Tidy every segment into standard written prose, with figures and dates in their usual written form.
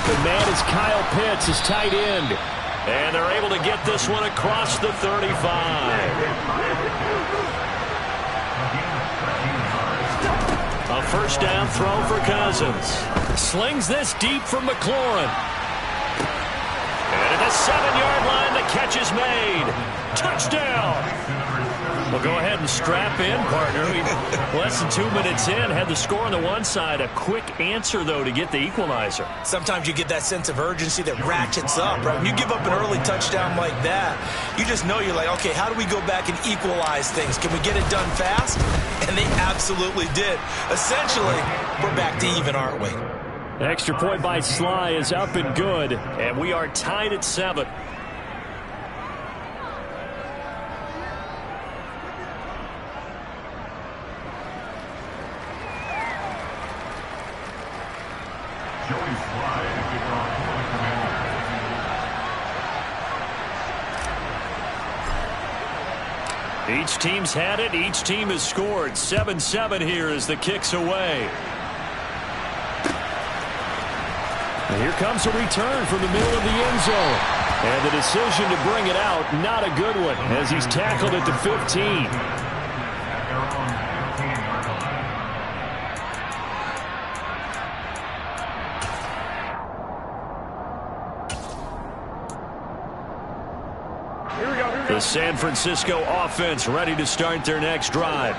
open man is Kyle Pitts, his tight end. And they're able to get this one across the 35. A first down throw for Cousins. Slings this deep from McLaurin. And at the 7-yard line, the catch is made. Touchdown. Well, go ahead and strap in, partner. Less than 2 minutes in, had the score on the one side. A quick answer, though, to get the equalizer. Sometimes you get that sense of urgency that ratchets up, right? When you give up an early touchdown like that, you just know you're like, okay, how do we go back and equalize things? Can we get it done fast? And they absolutely did. Essentially, we're back to even, aren't we? Extra point by Sly is up and good, and we are tied at 7. Each team's had it. Each team has scored. 7-7 here as the kick's away. And here comes a return from the middle of the end zone. And the decision to bring it out, not a good one, as he's tackled at the 15. The San Francisco offense ready to start their next drive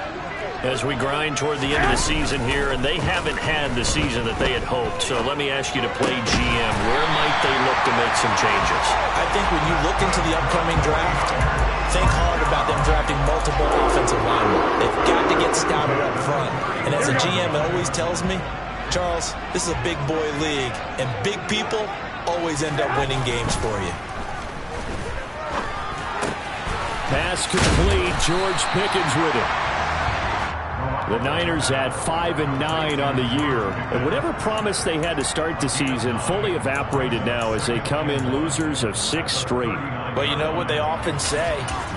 as we grind toward the end of the season here, and they haven't had the season that they had hoped. So let me ask you to play GM. Where might they look to make some changes? I think when you look into the upcoming draft, think hard about them drafting multiple offensive linemen. They've got to get stouter up front. And as a GM, it always tells me, Charles, this is a big boy league, and big people always end up winning games for you. Pass complete. George Pickens with it. The Niners at 5-9 on the year. And whatever promise they had to start the season fully evaporated now as they come in losers of 6 straight. But you know what they often say,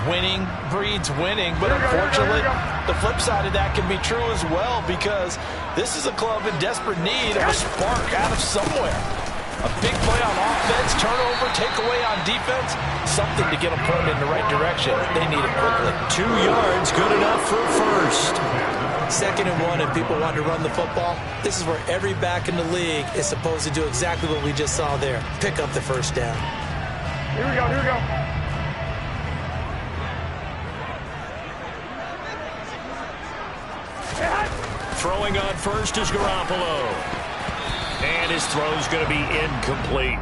winning breeds winning. But unfortunately, the flip side of that can be true as well, because this is a club in desperate need of a spark out of somewhere. A big play on offense, turnover, takeaway on defense, something to get them pointed in the right direction. They need it quickly. 2 yards, good enough for a first. 2nd and 1, and people want to run the football. This is where every back in the league is supposed to do exactly what we just saw there. Pick up the first down. Here we go, here we go. Throwing on first is Garoppolo. And his throw's going to be incomplete.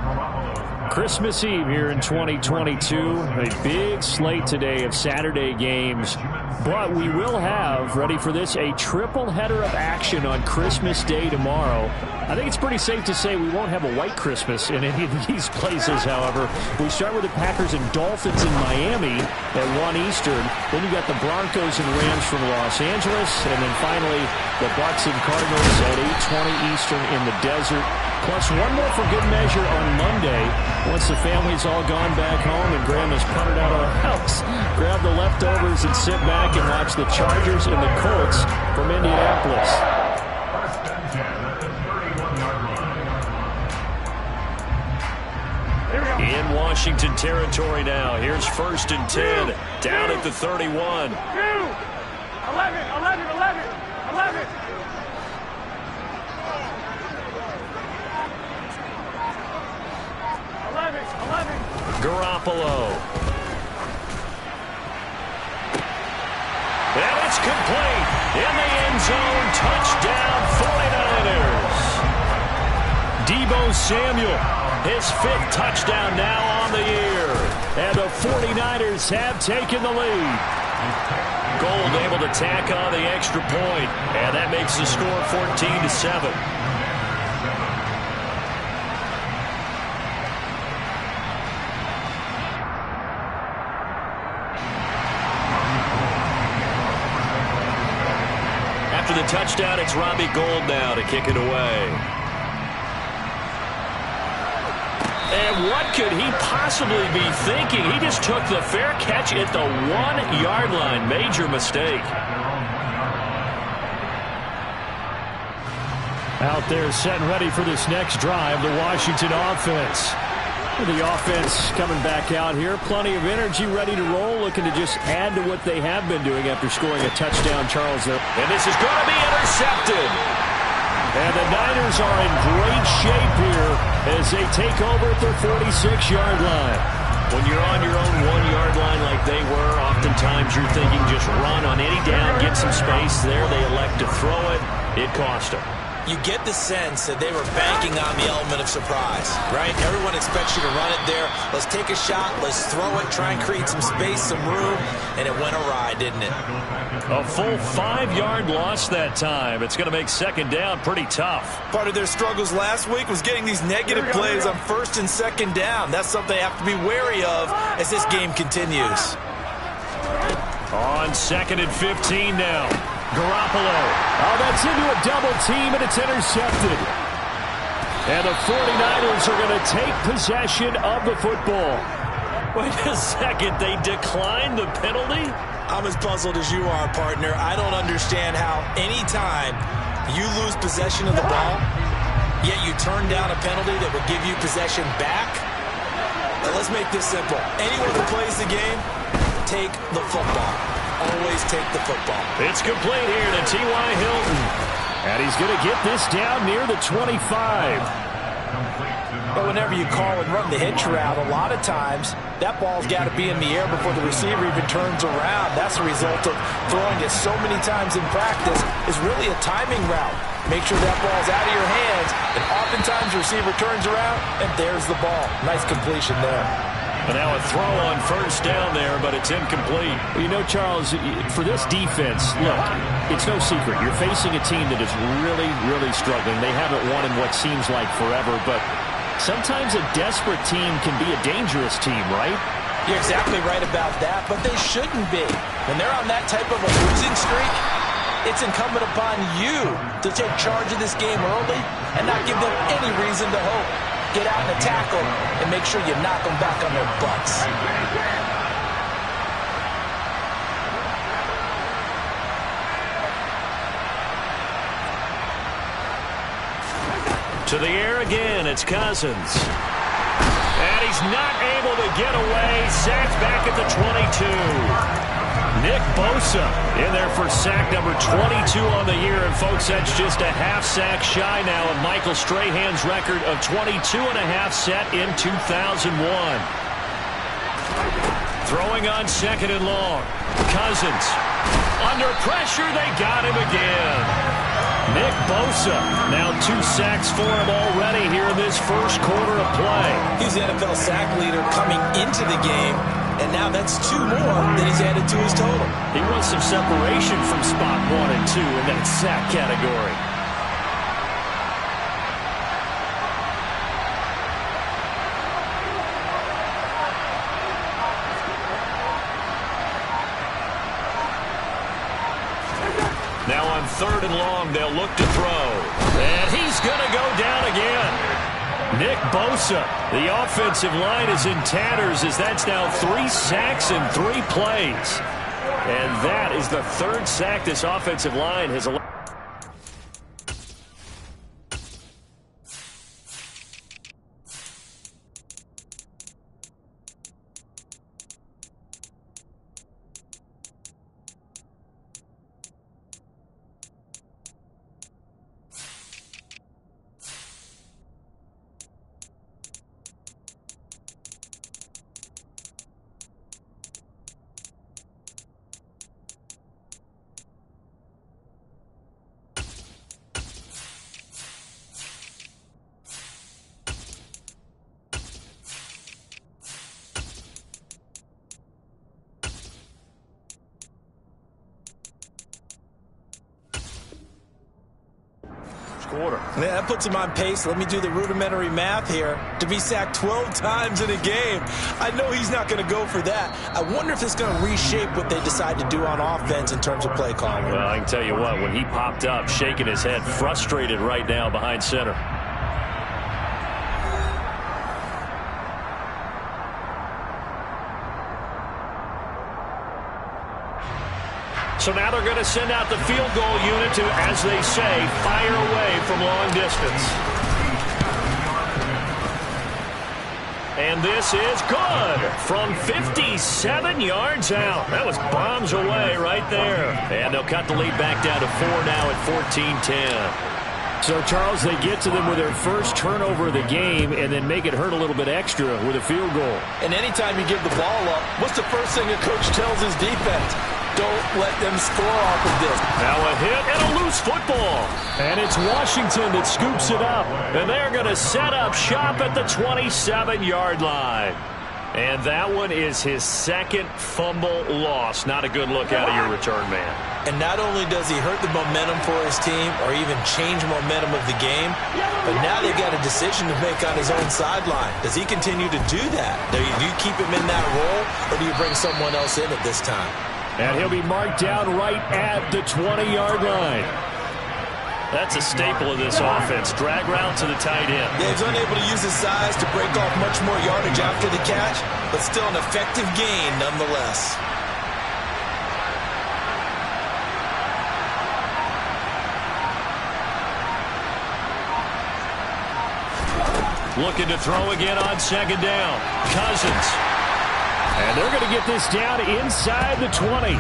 Christmas Eve here in 2022. A big slate today of Saturday games. But we will have, ready for this, a triple header of action on Christmas Day tomorrow. I think it's pretty safe to say we won't have a white Christmas in any of these places, however. We start with the Packers and Dolphins in Miami at 1 Eastern. Then you got the Broncos and Rams from Los Angeles. And then finally, the Bucs and Cardinals at 8:20 Eastern in the desert. Plus one more for good measure on Monday. Once the family's all gone back home and Grandma's punted out of the house, grab the leftovers and sit back and watch the Chargers and the Colts from Indianapolis. In Washington territory now. Here's 1st and 10. Down at the 31. 11, 11, 11, 11. Garoppolo. And it's complete. In the end zone. Touchdown 49ers. Deebo Samuel. His 5th touchdown now on the year. And the 49ers have taken the lead. Gold able to tack on the extra point. And that makes the score 14-7. After the touchdown, it's Robbie Gould now to kick it away. And what could he possibly be thinking? He just took the fair catch at the 1-yard line. Major mistake. Out there setting ready for this next drive, the Washington offense. The offense coming back out here. Plenty of energy, ready to roll, looking to just add to what they have been doing after scoring a touchdown, Charles. And this is going to be intercepted. And the Niners are in great shape here as they take over at their 46-yard line. When you're on your own 1-yard line like they were, oftentimes you're thinking just run on any down, get some space. There they elect to throw it. It cost them. You get the sense that they were banking on the element of surprise, right? Everyone expects you to run it there. Let's take a shot. Let's throw it, try and create some space, some room, and it went awry, didn't it? A full 5-yard loss that time. It's going to make second down pretty tough. Part of their struggles last week was getting these negative plays on first and second down. That's something they have to be wary of as this game continues. On second and 15 now. Garoppolo. Oh, that's into a double team, and it's intercepted. And the 49ers are going to take possession of the football. Wait a second. They declined the penalty? I'm as puzzled as you are, partner. I don't understand how anytime you lose possession of the ball, yet you turn down a penalty that would give you possession back. Now, let's make this simple. Anyone who plays the game, take the football. Always take the football. It's complete here to T.Y. Hilton. And he's going to get this down near the 25. But whenever you call and run the hitch route, a lot of times that ball's got to be in the air before the receiver even turns around. That's the result of throwing it so many times in practice is really a timing route. Make sure that ball's out of your hands, and oftentimes the receiver turns around, and there's the ball. Nice completion there. And now a throw on first down there, but it's incomplete. Well, you know, Charles, for this defense, look, it's no secret. You're facing a team that is really, really struggling. They haven't won in what seems like forever, but sometimes a desperate team can be a dangerous team, right? You're exactly right about that, but they shouldn't be. When they're on that type of a losing streak, it's incumbent upon you to take charge of this game early and not give them any reason to hope. Get out and attack them and make sure you knock them back on their butts. To the air again, it's Cousins. And he's not able to get away. Sacked back at the 22. Nick Bosa in there for sack number 22 on the year. And, folks, that's just a half sack shy now of Michael Strahan's record of 22 and a half set in 2001. Throwing on second and long. Cousins. Under pressure, they got him again. Nick Bosa, now 2 sacks for him already here in this first quarter of play. He's the NFL sack leader coming into the game, and now that's 2 more that he's added to his total. He wants some separation from spot 1 and 2 in that sack category. Now on third and long, they'll look to throw. And he's going to go down again. Nick Bosa, the offensive line is in tatters as that's now 3 sacks in 3 plays. And that is the 3rd sack this offensive line has allowed. Quarter. Yeah, that puts him on pace. Let me do the rudimentary math here. To be sacked 12 times in a game, I know he's not going to go for that. I wonder if it's going to reshape what they decide to do on offense in terms of play calling. Well, I can tell you what, when he popped up, shaking his head, frustrated right now behind center. So now they're going to send out the field goal unit to, as they say, fire away from long distance. And this is good from 57 yards out. That was bombs away right there. And they'll cut the lead back down to 4 now at 14-10. So, Charles, they get to them with their first turnover of the game and then make it hurt a little bit extra with a field goal. And anytime you give the ball up, what's the first thing a coach tells his defense? Don't let them score off of this. Now a hit and a loose football. And it's Washington that scoops it up. And they're going to set up shop at the 27-yard line. And that one is his second fumble loss. Not a good look out of your return man. And not only does he hurt the momentum for his team or even change momentum of the game, but now they've got a decision to make on his own sideline. Does he continue to do that? Do you keep him in that role, or do you bring someone else in at this time? And he'll be marked down right at the 20-yard line. That's a staple of this offense. Drag route to the tight end. Yeah, he's unable to use his size to break off much more yardage after the catch, but still an effective gain nonetheless. Looking to throw again on second down. Cousins. And they're going to get this down inside the 20.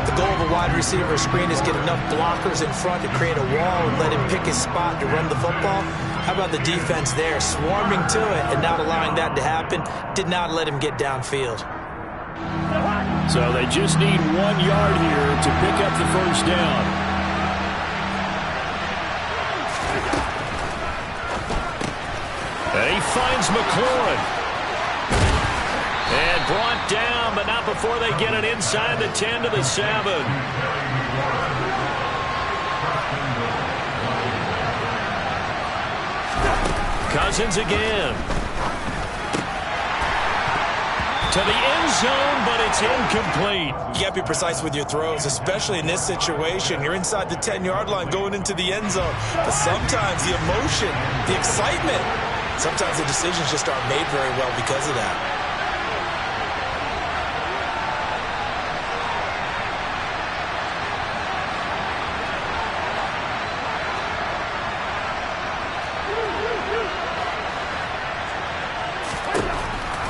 The goal of a wide receiver screen is get enough blockers in front to create a wall and let him pick his spot to run the football. How about the defense there, swarming to it and not allowing that to happen? Did not let him get downfield. So they just need 1 yard here to pick up the first down. And he finds McLaurin. And brought down, but not before they get it inside the 10 to the 7. Cousins again. To the end zone, but it's incomplete. You got to be precise with your throws, especially in this situation. You're inside the 10-yard line going into the end zone. But sometimes the emotion, the excitement, sometimes the decisions just aren't made very well because of that.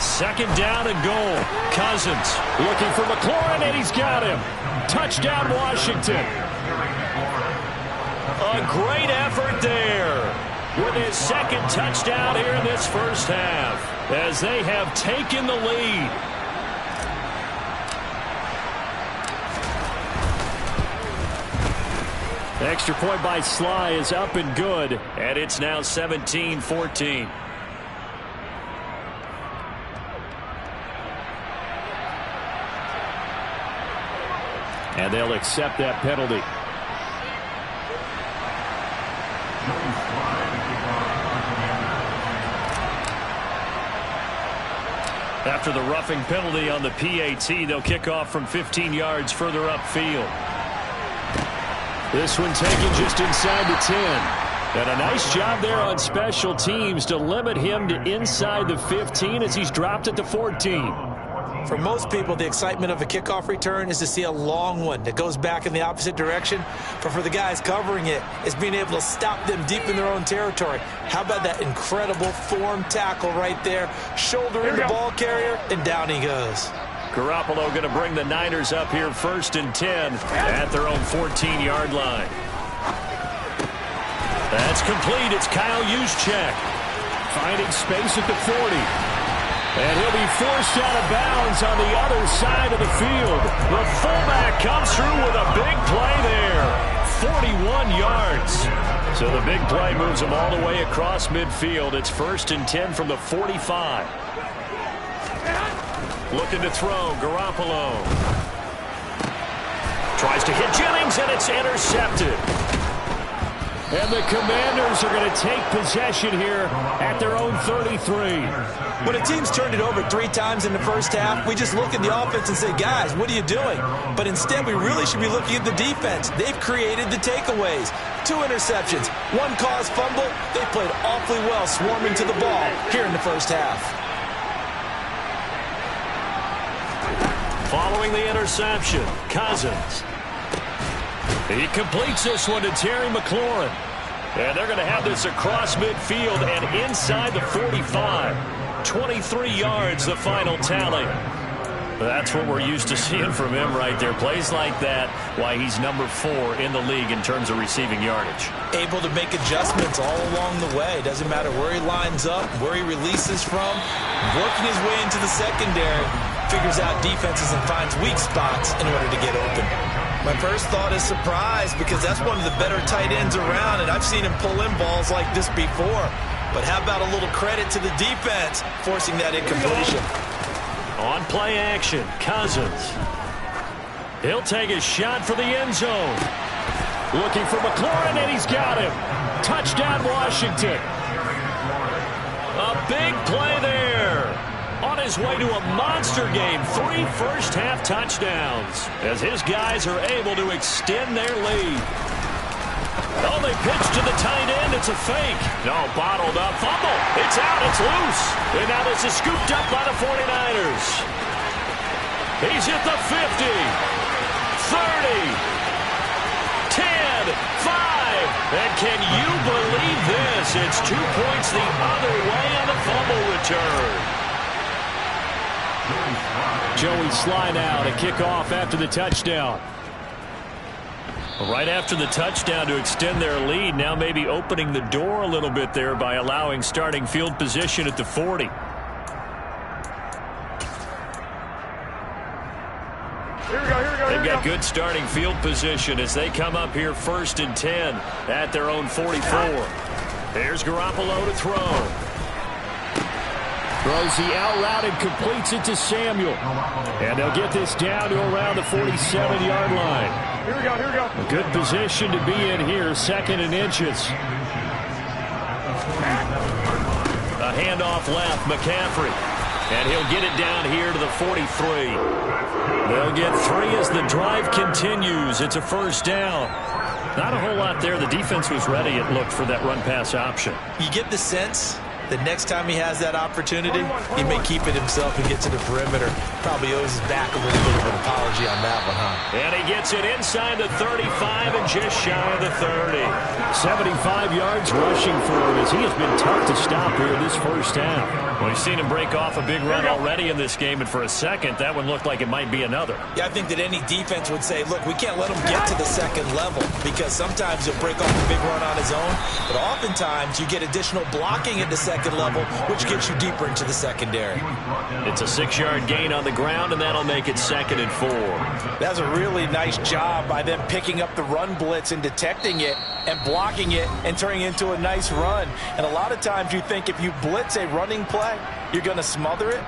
Second down and goal. Cousins looking for McLaurin, and he's got him. Touchdown, Washington. A great effort there with his second touchdown here in this first half as they have taken the lead. The extra point by Sly is up and good. And it's now 17-14. And they'll accept that penalty. After the roughing penalty on the PAT, they'll kick off from 15 yards further upfield. This one taken just inside the 10. And a nice job there on special teams to limit him to inside the 15 as he's dropped at the 14. For most people, the excitement of a kickoff return is to see a long one that goes back in the opposite direction. But for the guys covering it, it's being able to stop them deep in their own territory. How about that incredible form tackle right there? Shoulder in the ball carrier, and down he goes. Garoppolo going to bring the Niners up here 1st and 10 at their own 14-yard line. That's complete. It's Kyle Juszczyk finding space at the 40. And he'll be forced out of bounds on the other side of the field. The fullback comes through with a big play there. 41 yards. So the big play moves him all the way across midfield. It's 1st and 10 from the 45. Looking to throw, Garoppolo. Tries to hit Jennings, and it's intercepted. And the Commanders are going to take possession here at their own 33. When a team's turned it over 3 times in the first half, we just look at the offense and say, guys, what are you doing? But instead, we really should be looking at the defense. They've created the takeaways. 2 interceptions, 1 caused fumble. They played awfully well swarming to the ball here in the first half. Following the interception, Cousins. He completes this one to Terry McLaurin. And they're going to have this across midfield and inside the 45. 23 yards, the final tally. That's what we're used to seeing from him right there. Plays like that, why he's number 4 in the league in terms of receiving yardage. Able to make adjustments all along the way. Doesn't matter where he lines up, where he releases from. Working his way into the secondary. Figures out defenses and finds weak spots in order to get open. My first thought is surprise, because that's one of the better tight ends around, and I've seen him pull in balls like this before. But how about a little credit to the defense forcing that incompletion? On play action, Cousins. He'll take a shot for the end zone. Looking for McLaurin, and he's got him. Touchdown, Washington. A big play there. On his way to a monster game, 3 first-half touchdowns as his guys are able to extend their lead. Oh, they pitch to the tight end. It's a fake. No, bottled up. Fumble. It's out. It's loose. And now this is scooped up by the 49ers. He's at the 50, 30, 10, 5. And can you believe this? It's 2 points the other way on the fumble return. Joey Sly now to kick off after the touchdown. Right after the touchdown to extend their lead, now maybe opening the door a little bit there by allowing starting field position at the 40. They've got good starting field position as they come up here 1st and 10 at their own 44. There's Garoppolo to throw. Throws the out route and completes it to Samuel. And they'll get this down to around the 47-yard line. Here we go, here we go. A good position to be in here, 2nd and inches. A handoff left, McCaffrey. And he'll get it down here to the 43. They'll get 3 as the drive continues. It's a 1st down. Not a whole lot there. The defense was ready, it looked, for that run-pass option. You get the sense the next time he has that opportunity, he may keep it himself and get to the perimeter. Probably owes his back a little bit of an apology on that one, huh? And he gets it inside the 35 and just shy of the 30. 75 yards rushing for him as he has been tough to stop here this 1st half. Well, we've seen him break off a big run already in this game, and for a second, that one looked like it might be another. Yeah, I think that any defense would say, look, we can't let him get to the 2nd level, because sometimes he'll break off a big run on his own, but oftentimes you get additional blocking at the 2nd level, which gets you deeper into the secondary. It's a 6-yard gain on the ground, and that'll make it 2nd and 4. That's a really nice job by them picking up the run blitz and detecting it and blocking it and turning it into a nice run. And a lot of times you think if you blitz a running play, you're going to smother it.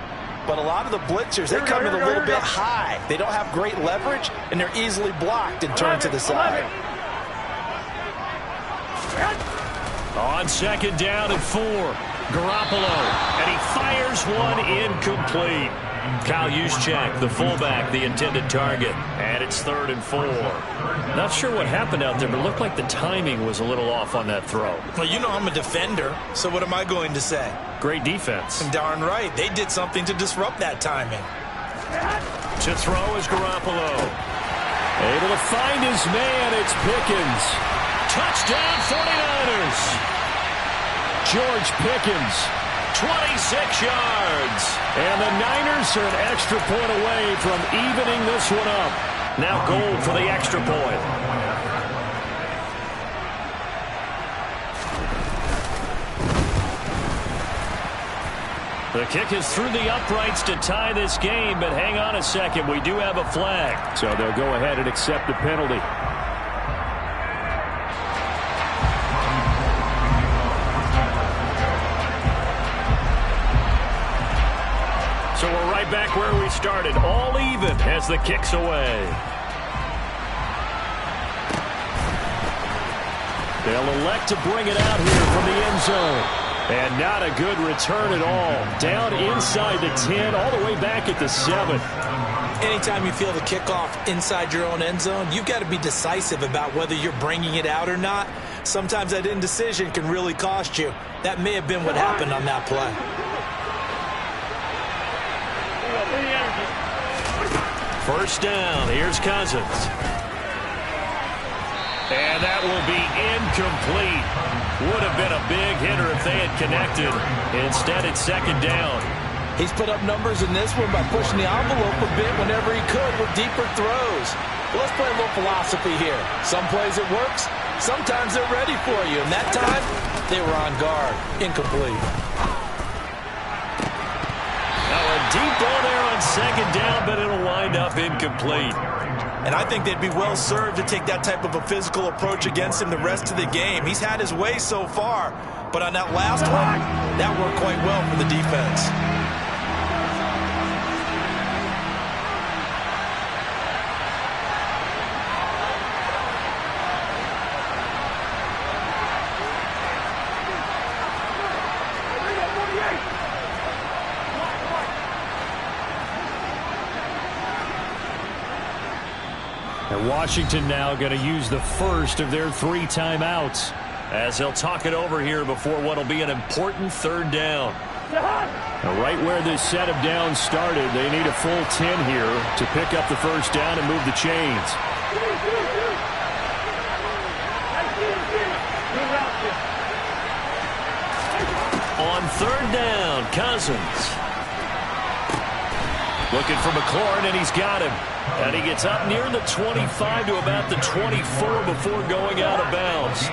But a lot of the blitzers, they come in a little bit high. They don't have great leverage, and they're easily blocked and turned to the side. On 2nd down and 4, Garoppolo, and he fires one incomplete. Kyle Juszczyk, the fullback, the intended target, and it's 3rd and 4. Not sure what happened out there, but it looked like the timing was a little off on that throw. Well, you know I'm a defender, so what am I going to say? Great defense. And darn right, they did something to disrupt that timing. To throw is Garoppolo. Able to find his man, it's Pickens. Touchdown 49ers. George Pickens, 26 yards. And the Niners are an extra point away from evening this one up. Now goal for the extra point. The kick is through the uprights to tie this game, but hang on a second. We do have a flag. So they'll go ahead and accept the penalty. So we're right back where we started, all even as the kick's away. They'll elect to bring it out here from the end zone. And not a good return at all. Down inside the 10, all the way back at the 7. Anytime you feel the kickoff inside your own end zone, you've got to be decisive about whether you're bringing it out or not. Sometimes that indecision can really cost you. That may have been what happened on that play. First down. Here's Cousins. And that will be incomplete. Would have been a big hitter if they had connected. Instead, it's second down. He's put up numbers in this one by pushing the envelope a bit whenever he could with deeper throws. Well, let's play a little philosophy here. Some plays it works. Sometimes they're ready for you. And that time, they were on guard. Incomplete. Now a deep ball there on second down, but it'll wind up incomplete. And I think they'd be well served to take that type of a physical approach against him the rest of the game. He's had his way so far, but on that last one, that worked quite well for the defense. And Washington now going to use the first of their 3 timeouts as they'll talk it over here before what will be an important third down. Now right where this set of downs started, they need a full 10 here to pick up the first down and move the chains. On third down, Cousins. Looking for McLaurin, and he's got him. And he gets up near the 25 to about the 24 before going out of bounds.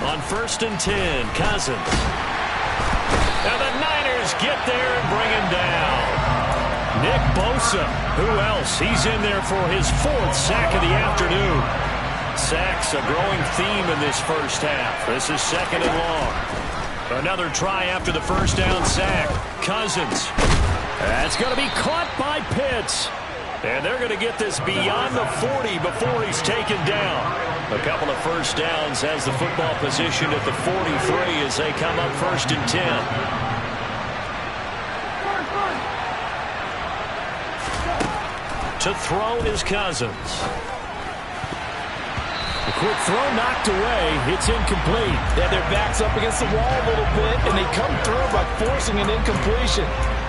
On first and 10, Cousins. And the Niners get there and bring him down. Nick Bosa, who else? He's in there for his 4th sack of the afternoon. Sacks a growing theme in this first half. This is second and long. Another try after the first down sack. Cousins. That's going to be caught by Pitts. And they're going to get this beyond the 40 before he's taken down. A couple of first downs as the football position at the 43 as they come up first and 10. To throw is Cousins. A quick throw knocked away. It's incomplete. Yeah, their back's up against the wall a little bit, and they come through by forcing an incompletion.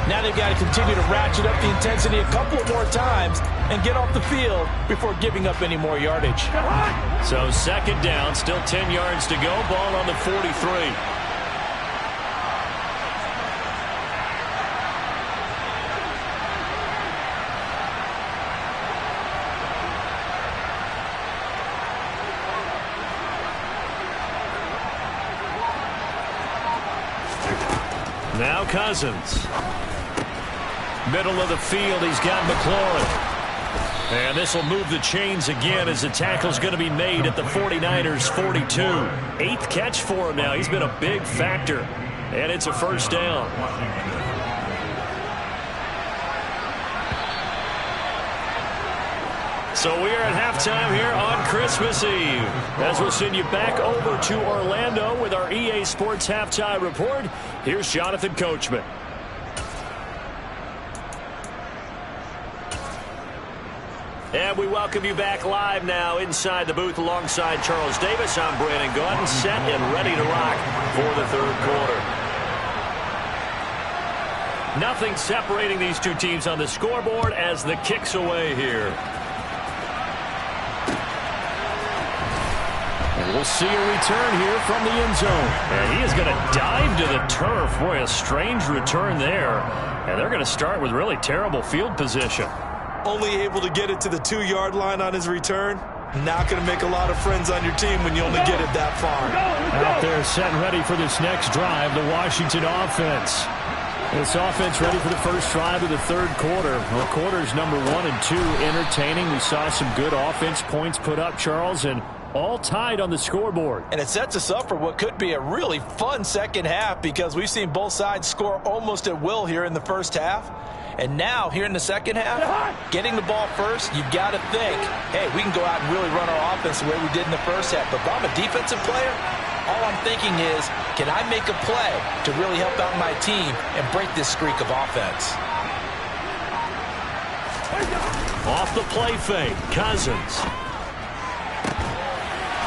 Now they've got to continue to ratchet up the intensity a couple more times and get off the field before giving up any more yardage. So second down, still 10 yards to go. Ball on the 43. Now Cousins. Middle of the field, he's got McLaurin. And this will move the chains again as the tackle's going to be made at the 49ers 42. 8th catch for him now. He's been a big factor. And it's a first down. So we are at halftime here on Christmas Eve. As we'll send you back over to Orlando with our EA Sports Halftime Report, here's Jonathan Coachman. And we welcome you back live now inside the booth alongside Charles Davis. I'm Brandon Gaudin, set and ready to rock for the third quarter. Nothing separating these two teams on the scoreboard as the kick's away here. And we'll see a return here from the end zone. And he is going to dive to the turf. Boy, a strange return there. And they're going to start with really terrible field position. Only able to get it to the 2-yard line on his return. Not going to make a lot of friends on your team when you only get it that far. Out there set and ready for this next drive, the Washington offense. This offense ready for the first drive of the third quarter. Well, quarters number 1 and 2 entertaining. We saw some good offense points put up, Charles, and all tied on the scoreboard. And it sets us up for what could be a really fun second half because we've seen both sides score almost at will here in the first half. And now, here in the second half, getting the ball first, you've got to think, hey, we can go out and really run our offense the way we did in the first half. But if I'm a defensive player, all I'm thinking is, can I make a play to really help out my team and break this streak of offense? Off the play fake, Cousins.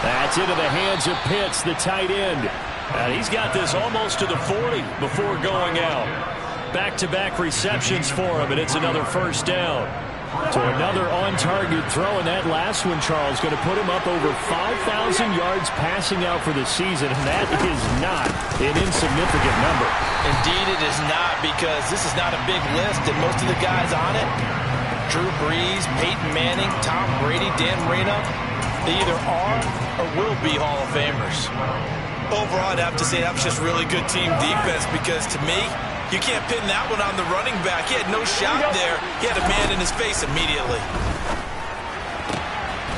That's into the hands of Pitts, the tight end. And he's got this almost to the 40 before going out. Back-to-back receptions for him, and it's another first down. So another on-target throw, and that last one, Charles, going to put him up over 5,000 yards passing out for the season, and that is not an insignificant number. Indeed it is not, because this is not a big list, and most of the guys on it, Drew Brees, Peyton Manning, Tom Brady, Dan Marino, they either are or will be Hall of Famers. Overall, I'd have to say that was just really good team defense, because to me, you can't pin that one on the running back. He had no shot there. He had a man in his face immediately.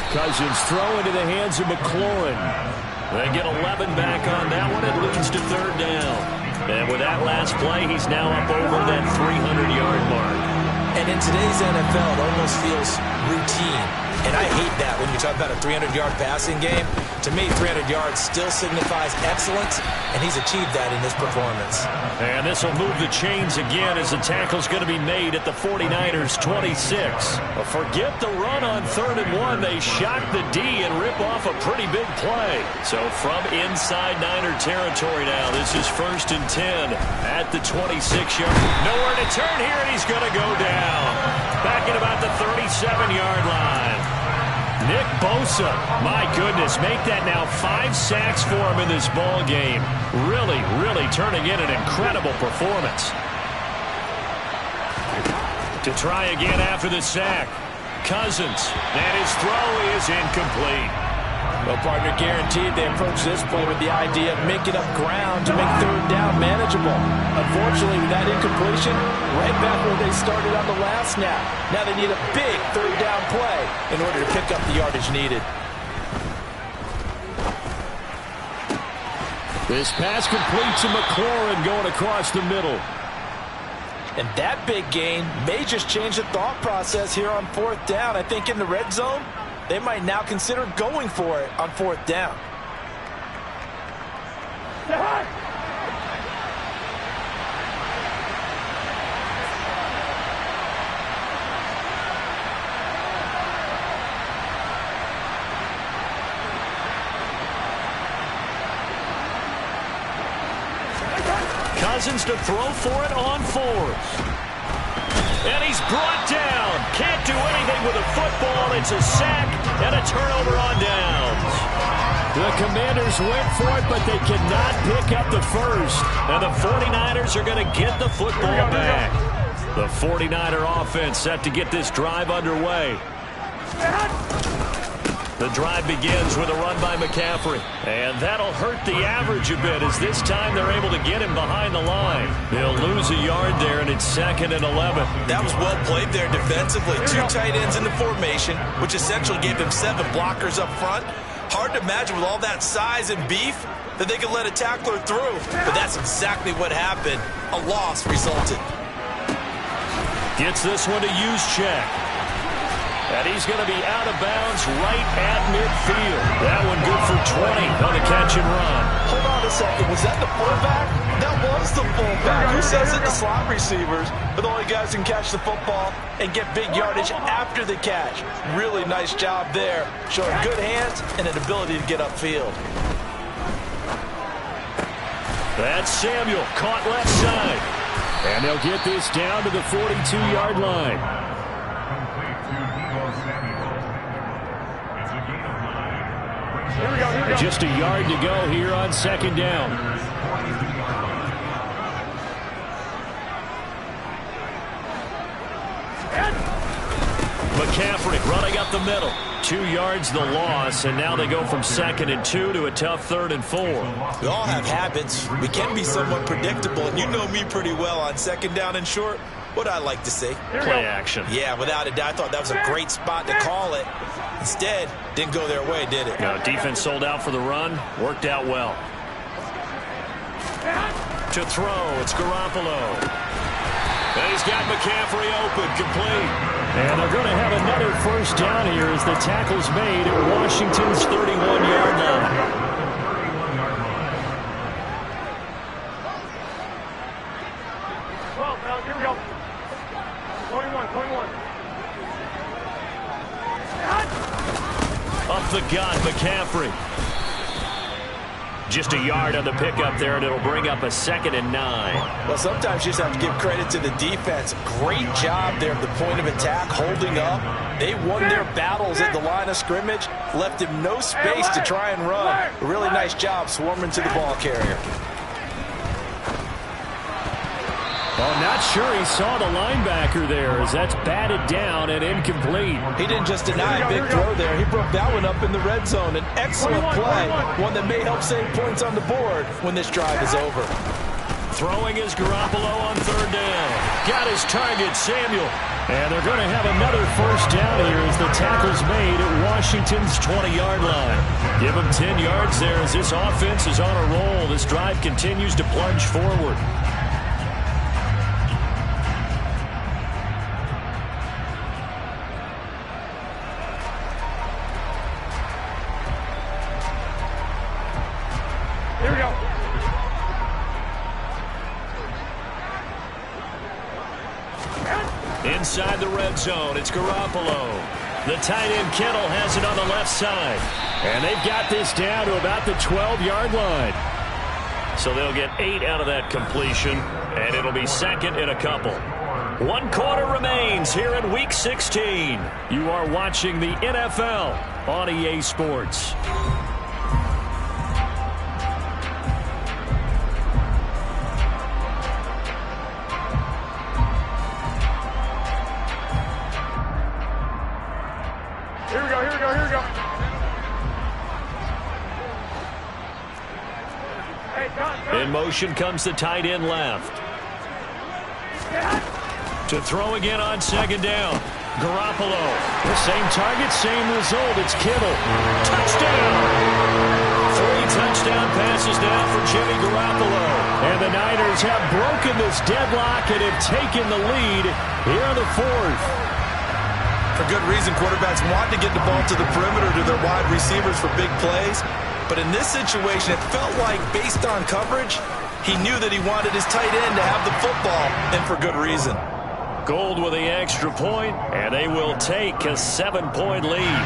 Cousins throw into the hands of McLaurin. They get 11 back on that one. It leads to third down. And with that last play, he's now up over that 300-yard mark. And in today's NFL, it almost feels routine. And I hate that when you talk about a 300-yard passing game. To me, 300 yards still signifies excellence, and he's achieved that in this performance. And this will move the chains again as the tackle's going to be made at the 49ers' 26. But forget the run on 3rd and 1. They shock the D and rip off a pretty big play. So from inside Niner territory now, this is 1st and 10 at the 26-yard. Nowhere to turn here, and he's going to go down. Back at about the 37-yard line. Nick Bosa, my goodness, make that now 5 sacks for him in this ball game. Really, really turning in an incredible performance. To try again after the sack. Cousins, and his throw is incomplete. Well, partner, guaranteed they approach this play with the idea of making up ground to make 3rd down manageable. Unfortunately, with that incompletion, right back where they started on the last snap. Now they need a big 3rd down play in order to pick up the yardage needed. This pass complete to McLaurin going across the middle. And that big gain may just change the thought process here on 4th down. I think in the red zone, they might now consider going for it on 4th down. Cousins to throw for it on 4th. And he's brought down. Can't do anything with a football. It's a sack and a turnover on downs. The Commanders went for it, but they cannot pick up the first. And the 49ers are going to get the football back. The 49er offense set to get this drive underway. The drive begins with a run by McCaffrey. And that'll hurt the average a bit as this time they're able to get him behind the line. They'll lose a yard there, and it's 2nd and 11. That was well played there defensively. 2 tight ends in the formation, which essentially gave them 7 blockers up front. Hard to imagine with all that size and beef that they could let a tackler through. But that's exactly what happened. A loss resulted. Gets this one to Juszczyk. And he's going to be out of bounds right at midfield. That one good for 20 on the catch and run. Hold on a second. Was that the fullback? That was the fullback. Who says it? The slot receivers are the only guys who can catch the football and get big yardage after the catch. Really nice job there. Showing good hands and an ability to get upfield. That's Samuel caught left side. And they'll get this down to the 42-yard line. Just a yard to go here on 2nd down. McCaffrey running up the middle. 2 yards the loss, and now they go from 2nd and 2 to a tough 3rd and 4. We all have habits. We can be somewhat predictable, and you know me pretty well on 2nd down and short. What I like to say. Play action. Yeah, without a doubt. I thought that was a great spot to call it. Instead, didn't go their way, did it? No, defense sold out for the run. Worked out well. To throw, it's Garoppolo. And he's got McCaffrey open, complete. And they're going to have another first down here as the tackle's made at Washington's 31-yard line. Here we go. 21. Up the gut, McCaffrey. Just a yard on the pickup there, and it'll bring up a 2nd and 9. Well, sometimes you just have to give credit to the defense. Great job there at the point of attack, holding up. They won their battles at the line of scrimmage, left him no space to try and run. A really nice job swarming to the ball carrier. Oh, not sure he saw the linebacker there, as that's batted down and incomplete. He didn't just deny a big throw there. He broke that one up in the red zone. An excellent play, one that may help save points on the board when this drive is over. Throwing is Garoppolo on 3rd down. Got his target, Samuel. And they're going to have another 1st down here as the tackle's made at Washington's 20-yard line. Give him 10 yards there as this offense is on a roll. This drive continues to plunge forward. Here we go. Inside the red zone, it's Garoppolo. The tight end Kittle has it on the left side. And they've got this down to about the 12-yard line. So they'll get 8 out of that completion, and it'll be 2nd and a couple. 1 quarter remains here in Week 16. You are watching the NFL on EA Sports. Here we go, here we go, here we go. Hey, Don. In motion comes the tight end left. To throw again on 2nd down. Garoppolo. The same target, same result. It's Kittle. Touchdown! 3 touchdown passes now for Jimmy Garoppolo. And the Niners have broken this deadlock and have taken the lead here in the 4th. For good reason, quarterbacks want to get the ball to the perimeter to their wide receivers for big plays. But in this situation, it felt like, based on coverage, he knew that he wanted his tight end to have the football, and for good reason. Gould with the extra point, and they will take a 7-point lead.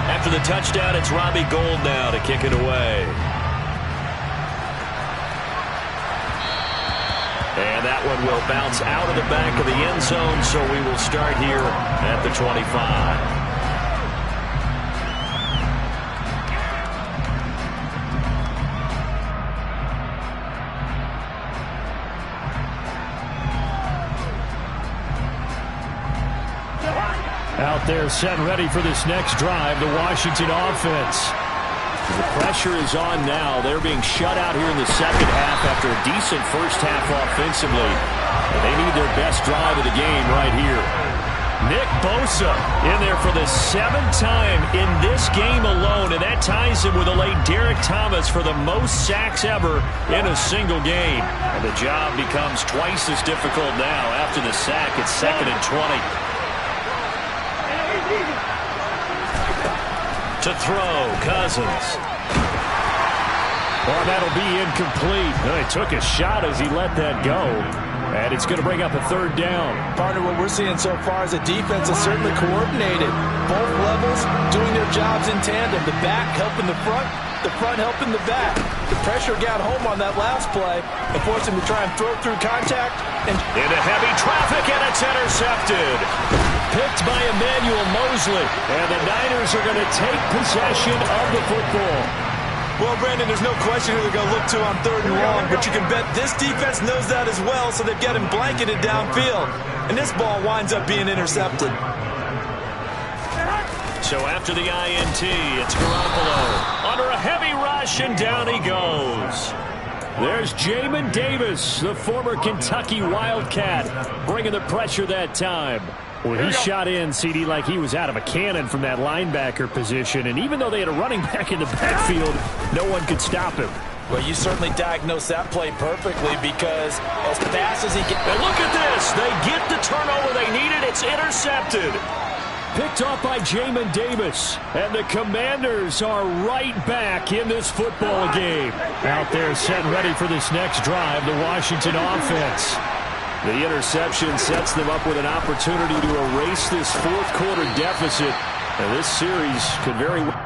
After the touchdown, it's Robbie Gould now to kick it away. And that one will bounce out of the back of the end zone, so we will start here at the 25. Out there set and ready for this next drive, the Washington offense. The pressure is on now. They're being shut out here in the second half after a decent first half offensively. And they need their best drive of the game right here. Nick Bosa in there for the 7th time in this game alone, and that ties him with the late Derek Thomas for the most sacks ever in a single game. And the job becomes twice as difficult now after the sack. It's 2nd and 20. To throw, Cousins. Well, that'll be incomplete. He took a shot as he let that go. And it's going to bring up a 3rd down. Partner, what we're seeing so far is a defense is certainly coordinated. Both levels doing their jobs in tandem. The back helping the front helping the back. The pressure got home on that last play and forced him to try and throw through contact. And into heavy traffic, and it's intercepted. Picked by Emmanuel Mosley. And the Niners are going to take possession of the football. Well, Brandon, there's no question who they're going to look to on 3rd and long, but you can bet this defense knows that as well, so they've got him blanketed downfield. And this ball winds up being intercepted. So after the INT, it's Garoppolo under a heavy rush, and down he goes. There's Jamin Davis, the former Kentucky Wildcat, bringing the pressure that time. Well, he shot in, CD, like he was out of a cannon from that linebacker position. And even though they had a running back in the backfield, no one could stop him. Well, you certainly diagnosed that play perfectly, because as fast as he gets... And look at this. They get the turnover they needed. It's intercepted. Picked off by Jamin Davis. And the Commanders are right back in this football game. Out there set ready for this next drive, the Washington offense. The interception sets them up with an opportunity to erase this fourth quarter deficit. And this series could very well.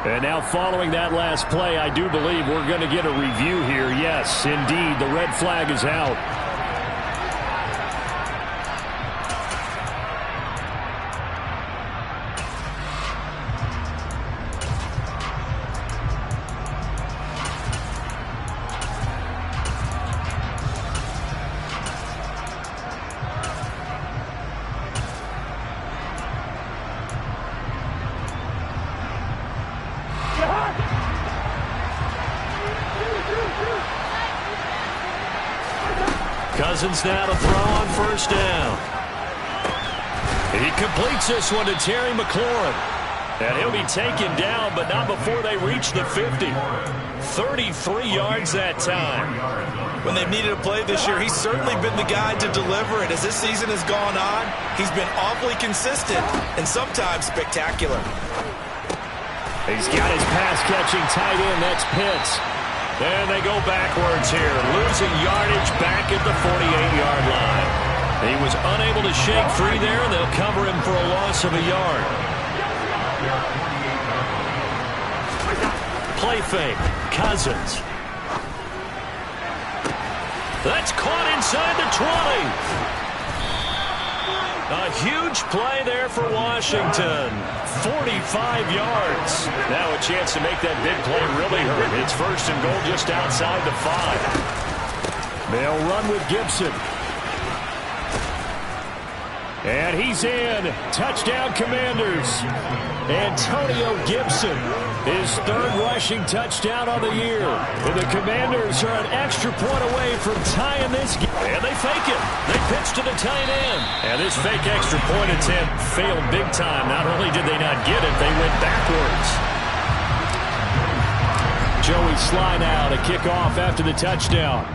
And now following that last play, I do believe we're going to get a review here. Yes, indeed, the red flag is out. Cousins now to throw on first down. He completes this one to Terry McLaurin. And he'll be taken down, but not before they reach the 50. 33 yards that time. When they've needed a play this year, he's certainly been the guy to deliver it. As this season has gone on, he's been awfully consistent and sometimes spectacular. He's got his pass-catching tight end. That's Pitts. And they go backwards here, losing yardage back at the 48-yard line. He was unable to shake free there, and they'll cover him for a loss of a yard. Play fake, Cousins. That's caught inside the 20. A huge play there for Washington. 45 yards. Now a chance to make that big play really hurt. It's first and goal just outside the 5. They'll run with Gibson. And he's in. Touchdown, Commanders. Antonio Gibson, his third rushing touchdown on the year. And the Commanders are an extra point away from tying this game. And they fake it. They pitch to the tight end. And this fake extra point attempt failed big time. Not only did they not get it, they went backwards. Joey Sly now to kick off after the touchdown.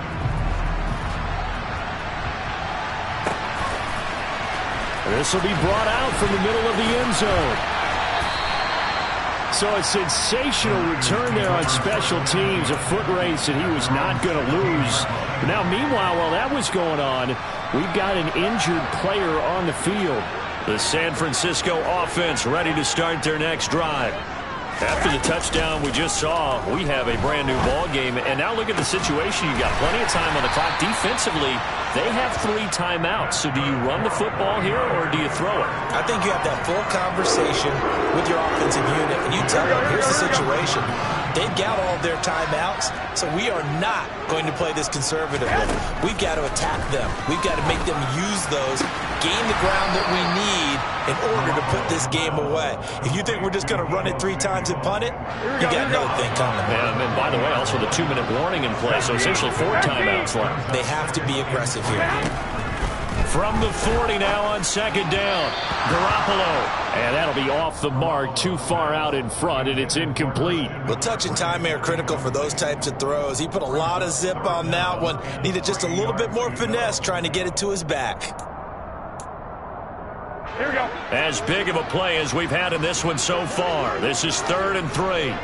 This will be brought out from the middle of the end zone. So a sensational return there on special teams, a foot race that he was not going to lose. But now, meanwhile, while that was going on, we've got an injured player on the field. The San Francisco offense ready to start their next drive. After the touchdown we just saw, we have a brand new ball game. And now look at the situation. You've got plenty of time on the clock. Defensively, they have 3 timeouts. So do you run the football here or do you throw it? I think you have that full conversation with your offensive unit, and you tell them, here's the situation. They've got all their timeouts, so we are not going to play this conservatively. We've got to attack them. We've got to make them use those, gain the ground that we need in order to put this game away. If you think we're just going to run it 3 times and punt it, you got another thing coming. And by the way, also the 2-minute warning in play, so essentially 4 timeouts left. They have to be aggressive here. From the 40 now on second down, Garoppolo. And that'll be off the mark, too far out in front, and it's incomplete. Well, touch and time are critical for those types of throws. He put a lot of zip on that one. Needed just a little bit more finesse trying to get it to his back. Here we go. As big of a play as we've had in this one so far. This is 3rd and 3.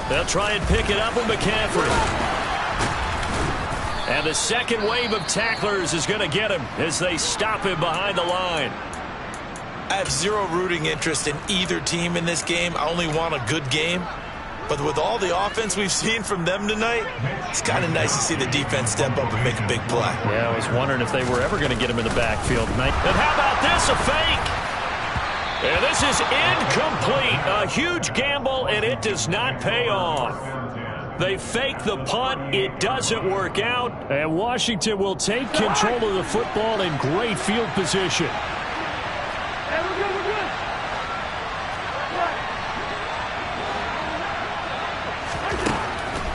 They'll try and pick it up with McCaffrey. And the second wave of tacklers is going to get him as they stop him behind the line. I have zero rooting interest in either team in this game. I only want a good game. But with all the offense we've seen from them tonight, it's kind of nice to see the defense step up and make a big play. Yeah, I was wondering if they were ever going to get him in the backfield tonight. And how about this, a fake? And this is incomplete. A huge gamble, and it does not pay off. They fake the punt. It doesn't work out. And Washington will take control of the football in great field position. Hey, we're good, we're good.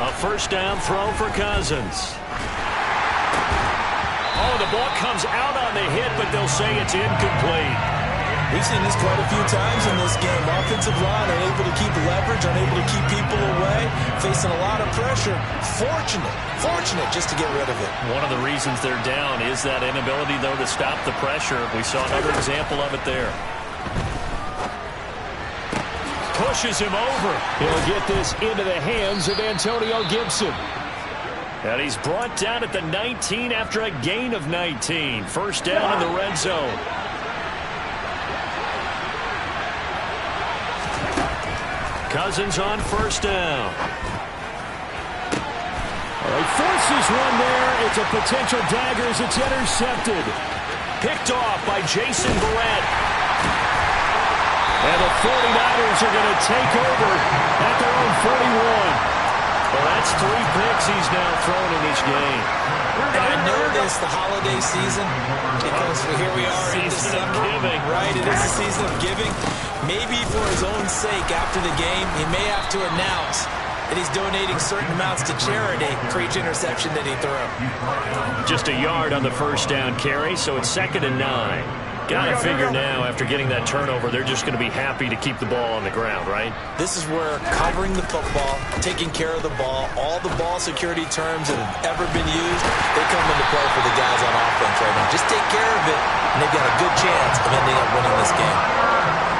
A first down throw for Cousins. Oh, the ball comes out on the hit, but they'll say it's incomplete. We've seen this quite a few times in this game. Offensive line unable to keep leverage, unable to keep people away, facing a lot of pressure. Fortunate just to get rid of it. One of the reasons they're down is that inability, though, to stop the pressure. We saw another example of it there. Pushes him over. He'll get this into the hands of Antonio Gibson. And he's brought down at the 19 after a gain of 19. First down in the red zone. Cousins on first down. He forces one there. It's a potential dagger as it's intercepted. Picked off by Jason Verrett. And the 49ers are going to take over at their own 41. Well, that's 3 picks he's now thrown in this game. I know this, the holiday season, because here we are in December. Right, it is the season of giving. Maybe for his own sake, after the game, he may have to announce that he's donating certain amounts to charity for each interception that he threw. Just a yard on the first down carry, so it's 2nd and 9. Got to figure now, after getting that turnover, they're just going to be happy to keep the ball on the ground, right? This is where covering the football, taking care of the ball, all the ball security terms that have ever been used, they come into play for the guys on offense right now. Just take care of it, and they've got a good chance of ending up winning this game.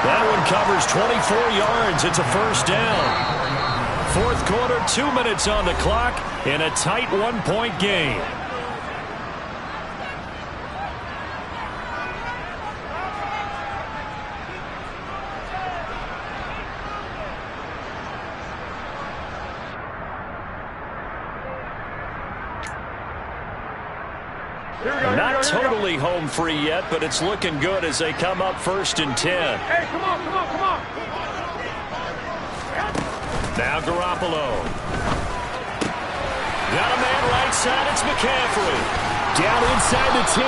That one covers 24 yards. It's a first down. Fourth quarter, 2 minutes on the clock in a tight 1-point game. Not totally home free yet, but it's looking good as they come up 1st and 10. Hey, come on. Now Garoppolo. Got a man right side. It's McCaffrey. Down inside the 10.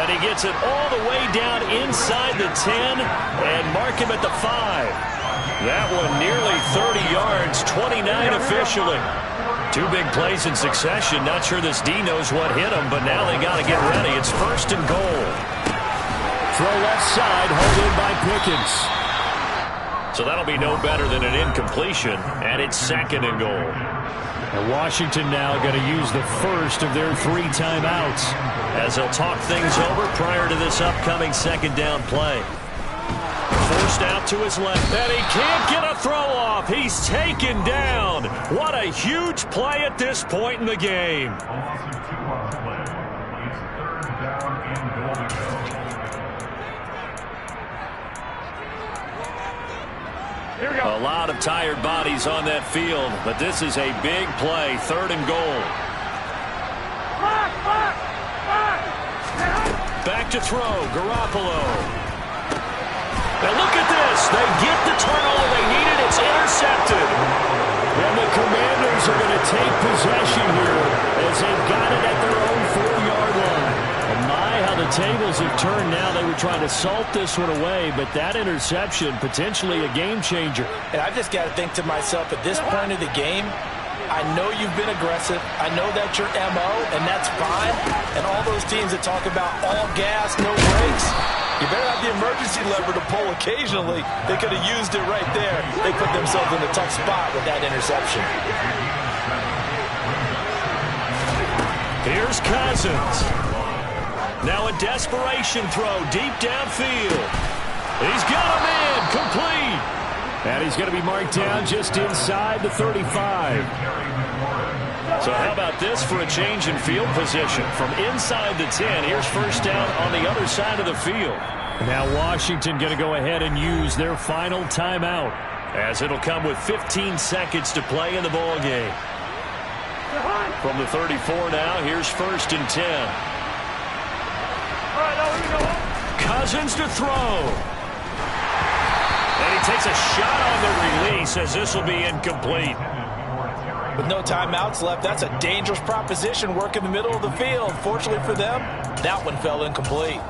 And he gets it all the way down inside the 10 and mark him at the 5. That one nearly 30 yards, 29 officially. 2 big plays in succession. Not sure this D knows what hit him, but now they got to get ready. It's 1st and goal. Throw left side, hold in by Pickens. So that'll be no better than an incompletion, and it's 2nd and goal. And Washington now going to use the first of their 3 timeouts as they'll talk things over prior to this upcoming 2nd down play. Forced out to his left, and he can't get a throw off. He's taken down. What a huge play at this point in the game. A lot of tired bodies on that field, but this is a big play. 3rd and goal. Back to throw, Garoppolo. Now look at this. They get the turnover they needed. It's intercepted. And the Commanders are going to take possession here as they've got it at their own 4-yard line. And my, how the tables have turned now. They were trying to salt this one away, but that interception, potentially a game changer. And I've just got to think to myself, at this point of the game, I know you've been aggressive. I know that's your MO, and that's fine. And all those teams that talk about all gas, no brakes, you better have the emergency lever to pull occasionally. They could have used it right there. They put themselves in a tough spot with that interception. Here's Cousins. Now a desperation throw deep downfield. He's got a man complete. And he's going to be marked down just inside the 35. So how about this for a change in field position? From inside the 10, here's first down on the other side of the field. Now Washington going to go ahead and use their final timeout, as it'll come with 15 seconds to play in the ball game. From the 34 now, here's 1st and 10. Cousins to throw. And he takes a shot on the release as this will be incomplete. With no timeouts left, that's a dangerous proposition. Work in the middle of the field. Fortunately for them, that one fell incomplete.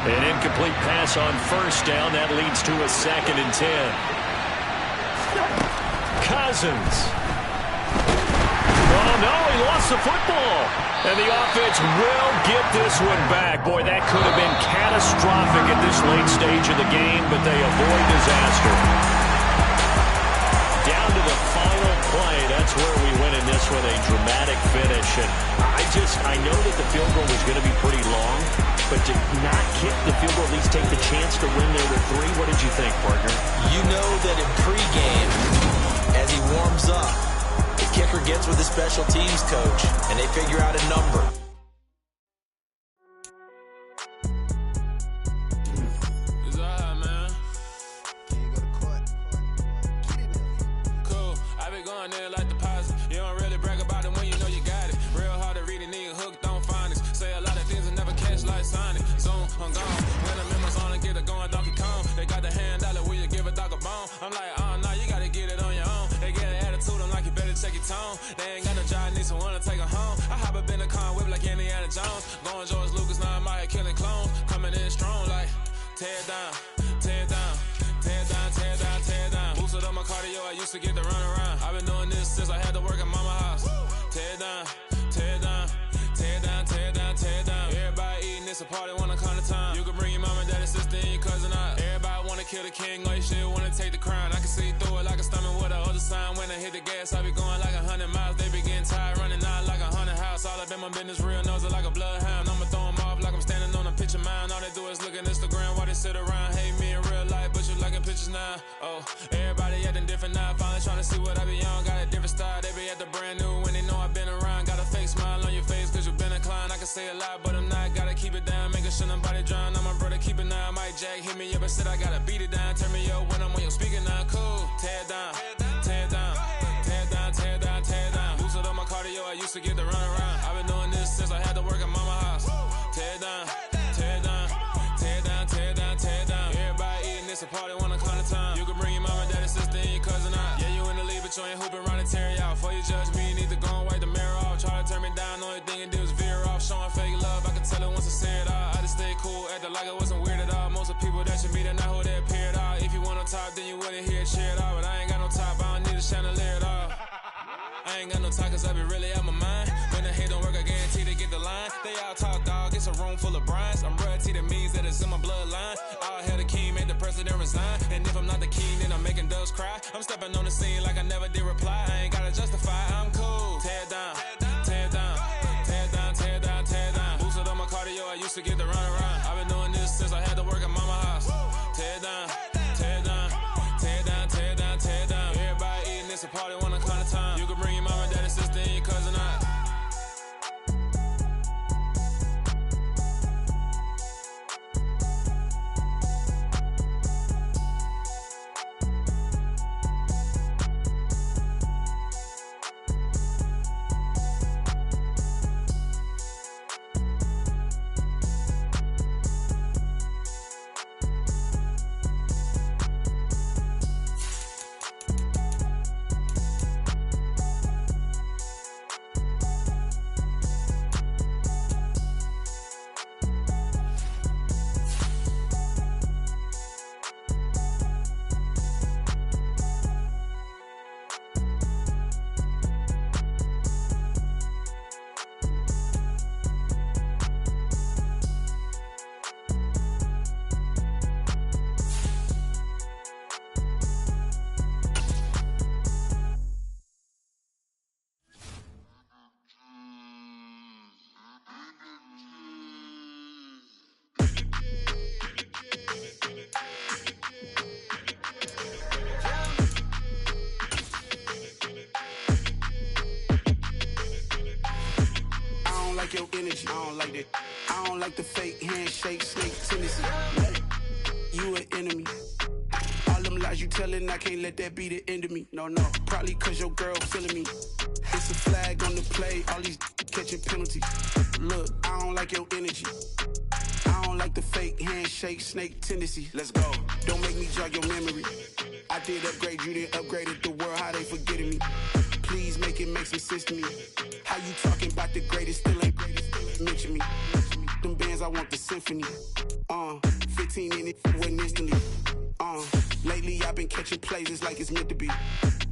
An incomplete pass on first down. That leads to a 2nd and 10. Cousins. Oh, no, he lost the football. And the offense will get this one back. Boy, that could have been catastrophic at this late stage of the game, but they avoid disaster. Down to the final play. That's where we win in this one, a dramatic finish. And I know that the field goal was going to be pretty long, but to not kick the field goal, at least take the chance to win there with 3, what did you think, partner? You know that in pregame, as he warms up, the kicker gets with the special teams coach, and they figure out a number. They ain't got no job, need someone to take her home. I hop up in the car, whip like Indiana Jones. Going George Lucas, now I'm out here killing clones. Coming in strong like, tear down, tear down, tear down, tear down, tear down. Boosted up my cardio, I used to get to run around. I've been doing this since I had to work at mama house. Tear down, tear down, tear down, tear down, tear down. Everybody eating, it's a party, wanna come to time. You can bring your mom and daddy, sister, and your cousin out. Everybody wanna kill the king, or you shit wanna take the crown. I can see through it like a stomach with a other sign. When I hit the gas, I be going like 100 miles. They be getting tired, running out like 100 house. All up in my business, real nose it like a bloodhound. I'ma throw them off like I'm standing on a picture mound. All they do is look at Instagram while they sit around. Hate me in real life, but you liking pictures now. Oh, everybody acting different now. Finally trying to see what I be on. Got a different style, they be at the brand new when they know I've been around. Got a fake smile on your face cause you been inclined. I can say a lot, but I'm not. Gotta keep it down, making sure nobody drown. I'm my brother, keep it now. Mike Jack hit me up and said I gotta beat it down. Turn me up when I'm on your speaker now. Cool, tear down, tear down, tear down, tear down, tear down. Boosted up my cardio, I used to get to run around. I've been doing this since I had to work at mama house. Tear down, tear down, tear down, tear down, tear down. Everybody eating, it's a party, wanna come to time. You can bring your mama, daddy, sister, and your cousin out. Yeah, you in the league, but you ain't hooping around and tear you out. Before you judge me, you need to go and wipe the mirror off. Try to turn me down, only thing it do is veer off. Showing fake love, I can tell it once I say it all. I just stay cool, acting like I wasn't weird at all. Most of the people that you meet are not who they appear at all. If you want on top, then you wouldn't hear it cheer at all. But I ain't got no top, I don't need a chandelier at all. I ain't got no talk cause I be really out my mind. When the hate don't work, I guarantee they get the line. They all talk dog, it's a room full of brinds. I'm royalty, that means that it's in my bloodline. All hell the king, made the president resign. And if I'm not the king, then I'm making doves cry. I'm stepping on the scene like I never did reply. I ain't gotta justify, I'm cool. Tear down, tear down, tear down, tear down, tear down. Boosted up my cardio, I used to get to run around. I've been doing this since I had to work at mama house. Tear down, tear down, tear down, tear down, tear down. Everybody eating, it's a party, wanna come to time. You can bring your mama, daddy, sister, and your cousin out. like your energy. I don't like that. I don't like the fake handshake, snake tendency. You an enemy. All them lies you telling, I can't let that be the end of me. No, probably cause your girl feeling me. It's a flag on the play, all these catching penalties. Look, I don't like your energy. I don't like the fake handshake, snake tendency. Let's go. Don't make me jog your memory. I did upgrade, you didn't upgrade it. The world, how they forgetting me. Please make it make some sense to me. How you talking about the greatest, still ain't greatest. Mention me. Them bands, I want the symphony. 15 in it, went instantly. Lately I've been catching plays, it's like it's meant to be.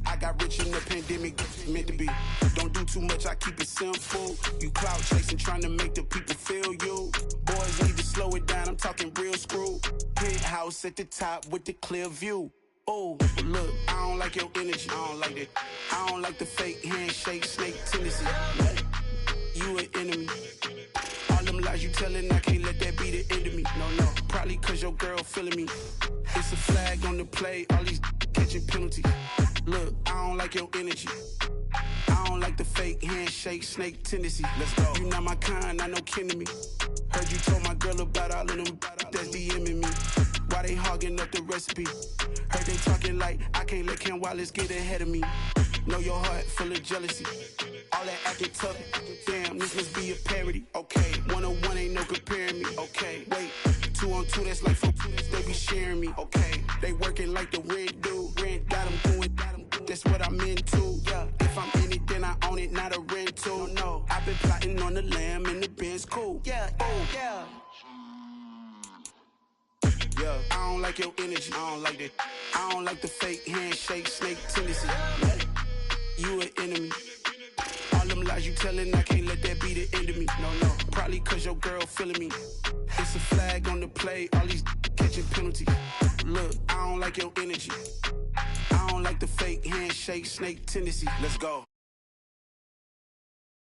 I got rich in the pandemic, meant to be. Don't do too much, I keep it simple. You clout chasing, trying to make the people feel you. Boys need to slow it down, I'm talking real screw. Penthouse at the top with the clear view. Oh, look, I don't like your energy, I don't like that. I don't like the fake handshake, snake tendency. You an enemy. All them lies you telling, I can't let that be the end of me. No, probably cause your girl feeling me. It's a flag on the play, all these catching penalties. Look, I don't like your energy. I don't like the fake handshake, snake tendency. Let's go. You not my kind, I know kin to me. Heard you told my girl about all of them that's DMing me. Why they hogging up the recipe? Heard they talking like I can't let Ken Wallace get ahead of me. Know your heart full of jealousy. All that acting tough, damn, this must be a parody. Okay, 1-on-1 ain't no comparing me. Okay, wait, 2-on-2, that's like 4, they be sharing me. Okay, they working like the rent do. Rent got them doing, that's what I'm into. Yeah, if I'm in it, then I own it, not a rental. No, I've been plotting on the lamb and the Benz cool. Yeah, oh, yeah. Yeah, I don't like your energy, I don't like that. I don't like the fake handshake, snake tendency. You an enemy. All them lies you telling, I can't let that be the end of me. No, probably cause your girl feeling me. It's a flag on the play, all these catching penalties. Look, I don't like your energy. I don't like the fake handshake, snake tendency. Let's go.